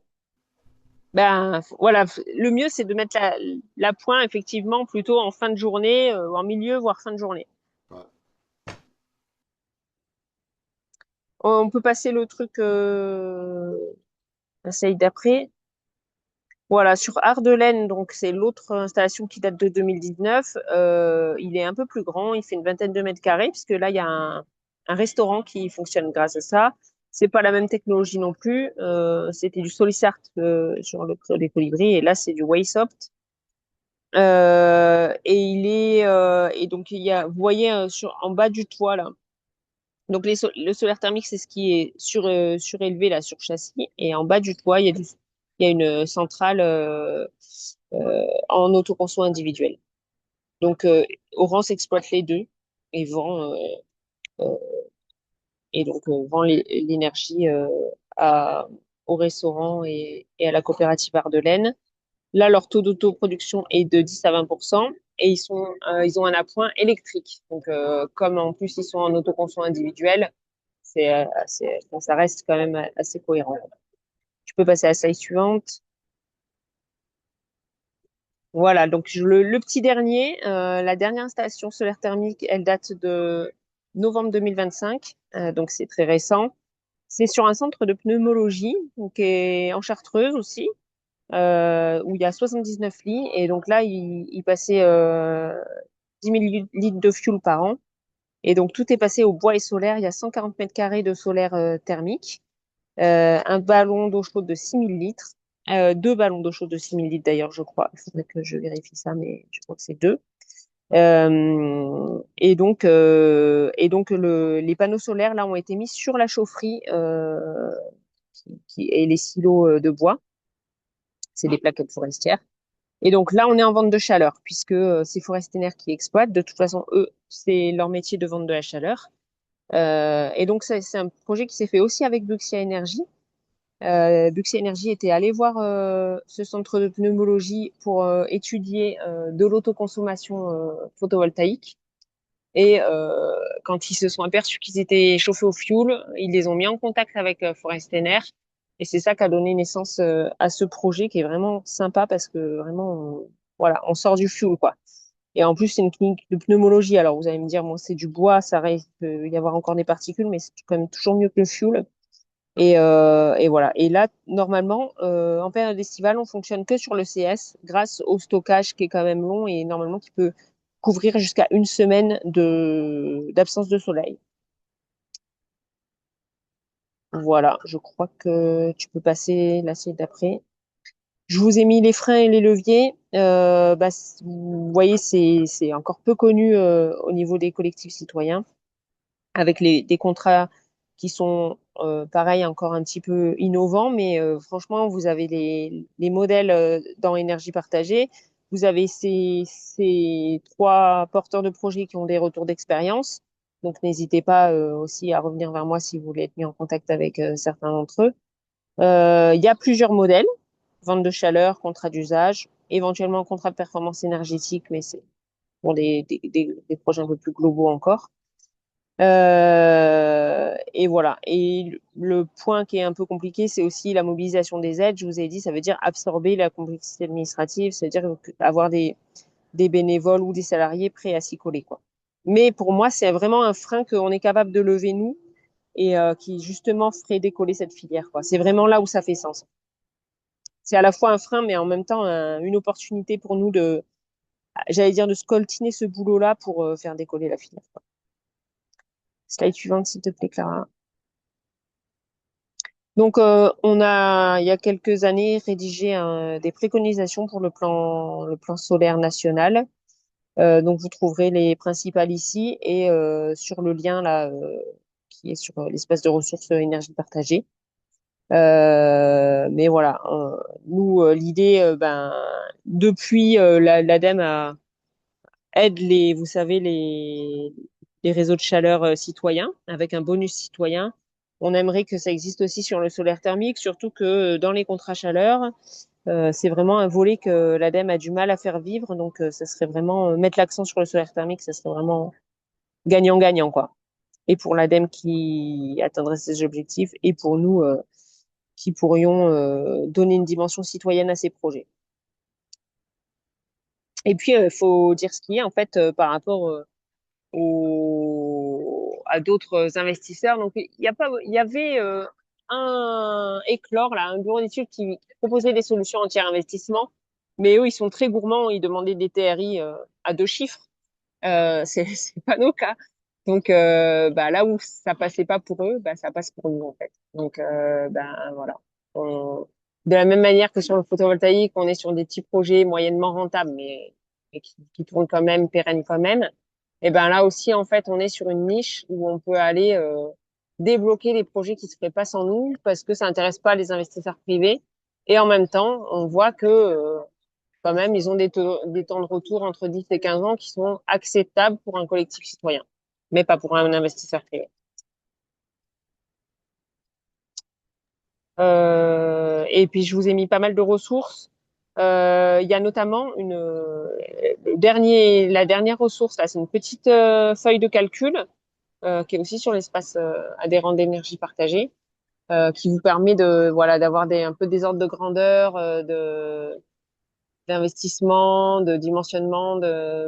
Ben voilà, le mieux c'est de mettre la pointe effectivement plutôt en fin de journée, en milieu voire fin de journée. On peut passer le truc essaye d'après. Voilà, sur Ardelaine, donc c'est l'autre installation qui date de 2019. Il est un peu plus grand, il fait une vingtaine de mètres carrés, puisque là, il y a un restaurant qui fonctionne grâce à ça. C'est pas la même technologie non plus. C'était du Solisart sur le Creux des Colibris, et là, c'est du Waysoft. Et donc il y a, vous voyez en bas du toit là. Donc le solaire thermique, c'est ce qui est surélevé là sur châssis, et en bas du toit, il y a une centrale en autoconso individuel. Donc, Orange exploite les deux et euh, vend l'énergie à, au restaurant et à la coopérative Ardelaine. Là, leur taux d'autoproduction est de 10 à 20% et ils ont un appoint électrique. Donc, comme en plus ils sont en autoconso individuel, ça reste quand même assez cohérent. Je peux passer à la slide suivante. Voilà, donc le petit dernier, la dernière installation solaire thermique, elle date de novembre 2025, donc c'est très récent. C'est sur un centre de pneumologie, donc qui est en Chartreuse aussi, où il y a 79 lits, et donc là, il passait 10 000 litres de fuel par an, et donc tout est passé au bois et solaire. Il y a 140 mètres carrés de solaire thermique, un ballon d'eau chaude de 6 000 litres, Deux ballons d'eau chaude de 6000 litres d'ailleurs, je crois. Il faudrait que je vérifie ça, mais je crois que c'est deux. Les panneaux solaires là ont été mis sur la chaufferie et les silos de bois. C'est des plaquettes forestières. Et donc là, on est en vente de chaleur puisque c'est Forestener qui exploite. De toute façon, eux, c'est leur métier de vendre de la chaleur. Et donc c'est un projet qui s'est fait aussi avec Buxia Energy. Buxia Energy était allé voir ce centre de pneumologie pour étudier de l'autoconsommation photovoltaïque. Et quand ils se sont aperçus qu'ils étaient chauffés au fioul, ils les ont mis en contact avec Forestener. Et c'est ça qui a donné naissance à ce projet qui est vraiment sympa parce que vraiment, voilà, on sort du fioul, quoi. Et en plus, c'est une clinique de pneumologie. Alors, vous allez me dire, bon, c'est du bois, ça risque d'y avoir encore des particules, mais c'est quand même toujours mieux que le fioul. Et voilà. Et là, normalement, en période estivale, on fonctionne que sur le CS grâce au stockage qui est quand même long et normalement qui peut couvrir jusqu'à une semaine de d'absence de soleil. Voilà, je crois que tu peux passer l'assiette d'après. Je vous ai mis les freins et les leviers. Vous voyez, c'est encore peu connu au niveau des collectifs citoyens, avec des contrats qui sont pareil encore un petit peu innovants, mais franchement, vous avez les modèles dans énergie partagée. Vous avez ces trois porteurs de projets qui ont des retours d'expérience. Donc, n'hésitez pas aussi à revenir vers moi si vous voulez être mis en contact avec certains d'entre eux. Il y a plusieurs modèles, vente de chaleur, contrat d'usage, éventuellement contrat de performance énergétique, mais c'est pour des projets un peu plus globaux encore. Et voilà. Et le point qui est un peu compliqué, c'est aussi la mobilisation des aides. Je vous ai dit, ça veut dire absorber la complexité administrative, c'est-à-dire avoir des bénévoles ou des salariés prêts à s'y coller, quoi. Mais pour moi, c'est vraiment un frein qu'on est capable de lever nous et qui justement ferait décoller cette filière, quoi. C'est vraiment là où ça fait sens. C'est à la fois un frein, mais en même temps une opportunité pour nous j'allais dire, de scoltiner ce boulot-là pour faire décoller la filière, quoi. Slide suivante, s'il te plaît, Clara. Donc, il y a quelques années, rédigé des préconisations pour le plan solaire national. Donc, vous trouverez les principales ici et sur le lien là qui est sur l'espace de ressources énergie partagée. Mais voilà, nous, l'idée, depuis l'ADEME aide vous savez, les réseaux de chaleur citoyens avec un bonus citoyen. On aimerait que ça existe aussi sur le solaire thermique, surtout que dans les contrats chaleur, c'est vraiment un volet que l'ADEME a du mal à faire vivre. Donc, ça serait vraiment mettre l'accent sur le solaire thermique, ça serait vraiment gagnant-gagnant, quoi. Et pour l'ADEME qui atteindrait ses objectifs, et pour nous qui pourrions donner une dimension citoyenne à ces projets. Et puis, il faut dire ce qui est, en fait, par rapport à d'autres investisseurs. Donc, il y avait un Éclore, là, un bureau d'études qui proposait des solutions en tiers investissement, mais eux, ils sont très gourmands, ils demandaient des TRI à deux chiffres. C'est pas nos cas. Donc, là où ça passait pas pour eux, ça passe pour nous, en fait. Donc, voilà. De la même manière que sur le photovoltaïque, on est sur des petits projets moyennement rentables, mais qui tournent quand même, pérennes quand même. Et ben là aussi, en fait, on est sur une niche où on peut aller débloquer les projets qui se feraient pas sans nous parce que ça intéresse pas les investisseurs privés. Et en même temps, on voit que quand même, ils ont des temps de retour entre 10 et 15 ans qui sont acceptables pour un collectif citoyen, mais pas pour un investisseur privé. Et puis, je vous ai mis pas mal de ressources. Il y a notamment la dernière ressource, là, c'est une petite feuille de calcul qui est aussi sur l'espace adhérent d'énergie partagée, qui vous permet voilà, d'avoir un peu des ordres de grandeur, d'investissement, de dimensionnement, de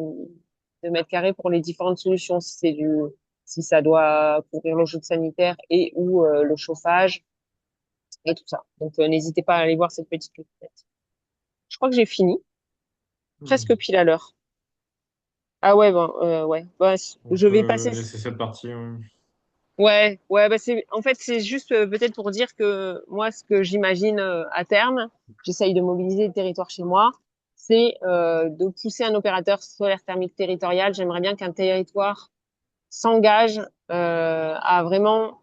mètres carrés pour les différentes solutions, si ça doit couvrir l'eau chaude sanitaire et ou le chauffage et tout ça. Donc, n'hésitez pas à aller voir cette petite lettre. Je crois que j'ai fini, presque pile à l'heure. Ah ouais, bon, ouais. Bon, On je vais peut passer. laisser cette partie. Ouais, bah en fait, c'est juste peut-être pour dire que moi, ce que j'imagine à terme, j'essaye de mobiliser le territoire chez moi, c'est de pousser un opérateur solaire thermique territorial. J'aimerais bien qu'un territoire s'engage à vraiment,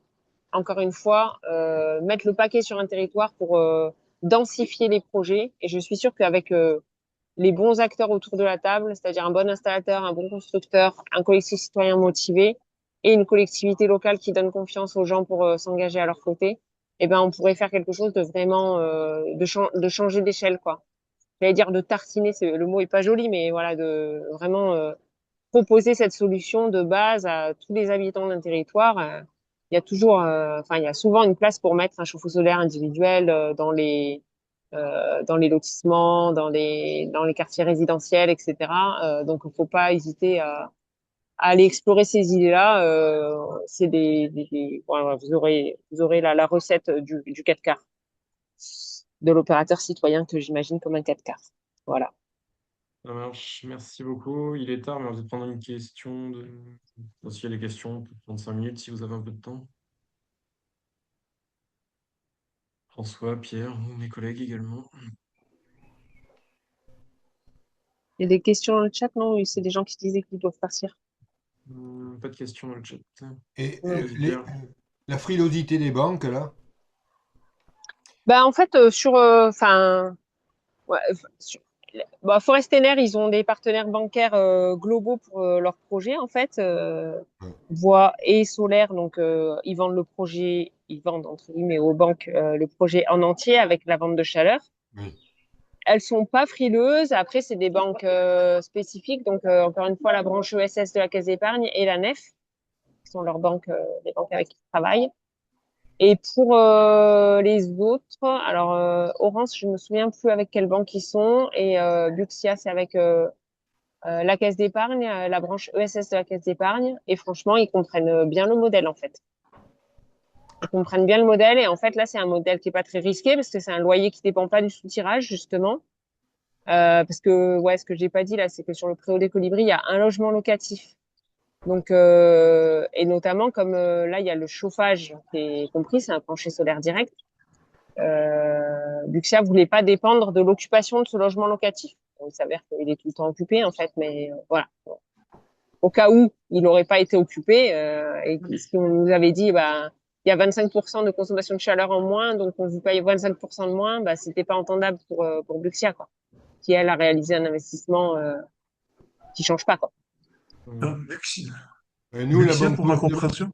encore une fois, mettre le paquet sur un territoire pour densifier les projets. Et je suis sûre qu'avec les bons acteurs autour de la table, c'est-à-dire un bon installateur, un bon constructeur, un collectif citoyen motivé et une collectivité locale qui donne confiance aux gens pour s'engager à leur côté, eh ben, on pourrait faire quelque chose de vraiment, de changer d'échelle, quoi. J'allais dire de tartiner, le mot est pas joli, mais voilà, de vraiment proposer cette solution de base à tous les habitants d'un territoire. Il y a toujours, enfin, il y a souvent une place pour mettre un chauffe-eau solaire individuel dans les lotissements, dans les quartiers résidentiels, etc. Donc, il ne faut pas hésiter à aller explorer ces idées-là. C'est voilà, vous aurez la recette du 4 quarts de l'opérateur citoyen que j'imagine comme un 4 quarts. Voilà. Ça marche. Merci beaucoup. Il est tard, mais on va peut-être prendre une question de... Bon, s'il y a des questions, on peut prendre 5 minutes si vous avez un peu de temps. François, Pierre, ou mes collègues également. Il y a des questions dans le chat, non? C'est des gens qui disaient qu'ils doivent partir. Pas de questions dans le chat. Et Mm. Vas-y, Pierre. la frilosité des banques, là, Bah, en fait, enfin, ouais, bah, Forestener, ils ont des partenaires bancaires globaux pour leurs projets, en fait, ouais, bois et solaire. Donc, ils vendent le projet, ils vendent entre guillemets aux banques le projet en entier avec la vente de chaleur. oui. Elles sont pas frileuses. Après, c'est des banques spécifiques. Donc, encore une fois, la branche ESS de la Caisse d'épargne et la NEF, qui sont leurs banques, les banques avec qui ils travaillent. Et pour les autres, alors Orange, je me souviens plus avec quelle banque ils sont, et Buxia, c'est avec la Caisse d'épargne, la branche ESS de la Caisse d'épargne. Et franchement, ils comprennent bien le modèle en fait. Ils comprennent bien le modèle, et en fait là, c'est un modèle qui est pas très risqué parce que c'est un loyer qui dépend pas du sous-tirage justement. Parce que ouais, ce que j'ai pas dit là, c'est que sur le préau des Colibris, il y a un logement locatif. Donc et notamment comme là, il y a le chauffage qui est compris, c'est un plancher solaire direct. Luxia voulait pas dépendre de l'occupation de ce logement locatif. Donc, il s'avère qu'il est tout le temps occupé en fait, mais voilà. Au cas où il n'aurait pas été occupé, et si on nous avait dit bah il y a 25% de consommation de chaleur en moins, donc on vous paye 25% de moins, bah c'était pas entendable pour Luxia quoi, qui elle a réalisé un investissement qui change pas quoi. Luxia, Et nous, Luxia, pour ma compréhension.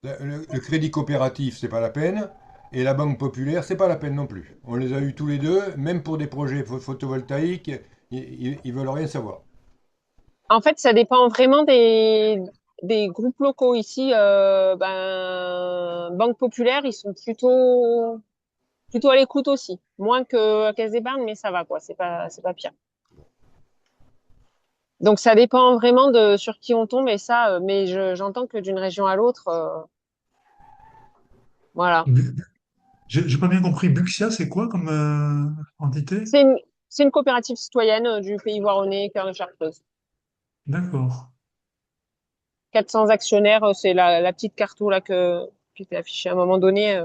le crédit coopératif, c'est pas la peine. Et la banque populaire, c'est pas la peine non plus. On les a eu tous les deux, même pour des projets photovoltaïques, ils veulent rien savoir. En fait, ça dépend vraiment des groupes locaux ici. Ben Banque Populaire, ils sont plutôt à l'écoute aussi. Moins que Caisse d'Épargne, mais ça va, quoi. C'est pas pire. Donc, ça dépend vraiment de sur qui on tombe et ça, mais j'entends que d'une région à l'autre, voilà. Bu- j'ai pas bien compris. Buxia, c'est quoi comme entité? C'est une, c'est une coopérative citoyenne du Pays Voironnais, Cœur de Chartreuse. D'accord. 400 actionnaires, c'est la petite carto là qui était affichée à un moment donné.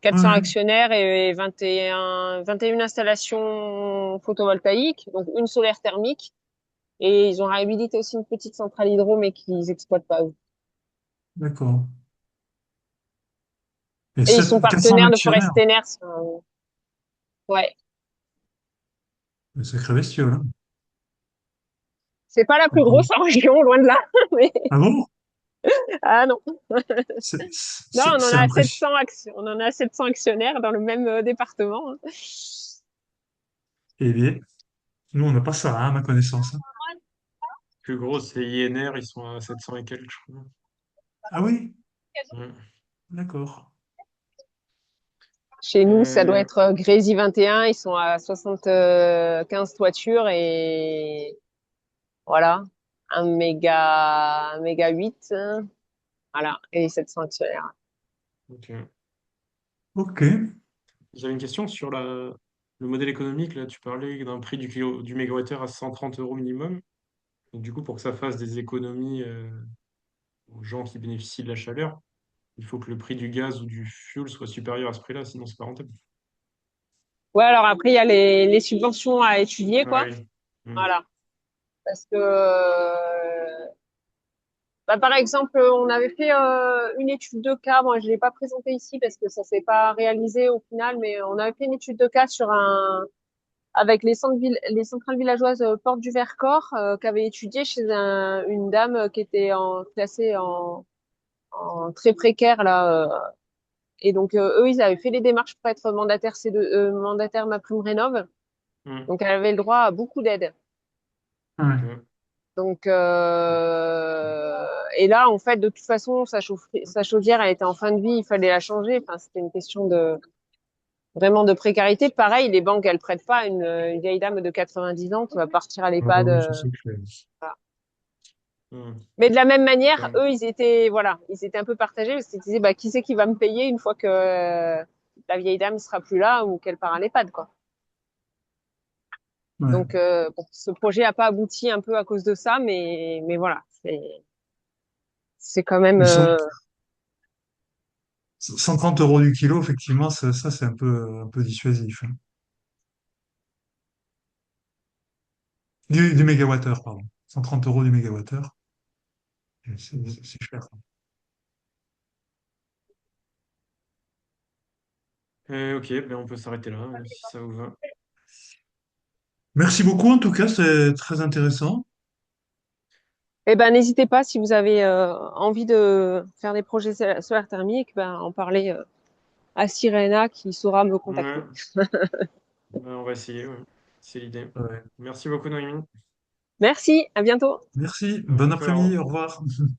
400 Ouais, actionnaires et 21 installations photovoltaïques, donc une solaire thermique. Et ils ont réhabilité aussi une petite centrale hydro, mais qu'ils exploitent pas eux. d'accord. Et Et ils sont 400 partenaires de actionnaires. Forestener. Ouais. C'est sacré bestiole, hein. C'est pas la plus D'accord. grosse en région, loin de là. Mais, Ah bon? ah non. Non, C'est impressionnant. on en a 700 actionnaires dans le même département, hein. Eh bien, nous, on n'a pas ça, hein, à ma connaissance, hein. Plus gros, c'est INR, ils sont à 700 et quelques, je crois. Ah oui? Ouais. D'accord. Chez nous, ça doit Euh, être Grésy 21. Ils sont à 75 toitures et voilà. Un méga 8. Voilà. Et 700 actionnaires. ok. Ok. J'avais une question sur le modèle économique. Là, tu parlais d'un prix du mégawattheure à 130 euros minimum. Donc, du coup, pour que ça fasse des économies aux gens qui bénéficient de la chaleur, il faut que le prix du gaz ou du fuel soit supérieur à ce prix-là, sinon c'est pas rentable. Ouais, alors après, il y a les subventions à étudier, quoi. Ouais. Mm. Voilà. Parce que, bah, par exemple, on avait fait une étude de cas. Moi, je l'ai pas présentée ici parce que ça s'est pas réalisé au final, mais on avait fait une étude de cas avec les centrales villageoises Porte du Vercors, qui avaient étudié chez une dame qui était classée en très précaire là. Et donc eux, ils avaient fait les démarches pour être mandataire mandataire MaPrimeRénov. Mm. Donc elle avait le droit à beaucoup d'aides. Ouais. Ok. Donc et là, en fait, de toute façon, sa chaudière, elle était en fin de vie, il fallait la changer. Enfin, c'était une question de vraiment de précarité. Pareil, les banques, elles prêtent pas une vieille dame de 90 ans qui va partir à Ah bah l'EHPAD. oui, ça c'est clair. Voilà. Mm. Mais de la même manière, Ok. eux, ils étaient un peu partagés parce qu'ils disaient, bah, qui c'est qui va me payer une fois que la vieille dame sera plus là ou qu'elle part à l'EHPAD, quoi. Ouais. Donc, bon, ce projet n'a pas abouti un peu à cause de ça, mais voilà, c'est quand même, Mais 130 € du kilo, effectivement, ça, c'est un peu dissuasif, hein. Du mégawattheure, pardon. 130 € du mégawattheure, c'est cher. Ok, ben on peut s'arrêter là, si ça vous va. Merci beaucoup, en tout cas, c'est très intéressant. eh ben, n'hésitez pas si vous avez envie de faire des projets solaires thermiques, ben, en parler à Sirena qui saura me contacter. Ouais, ben, on va essayer, ouais. C'est l'idée. Ouais. Merci beaucoup, Noémie. Merci, à bientôt. Merci, À bon bientôt, au après-midi, revoir. au revoir.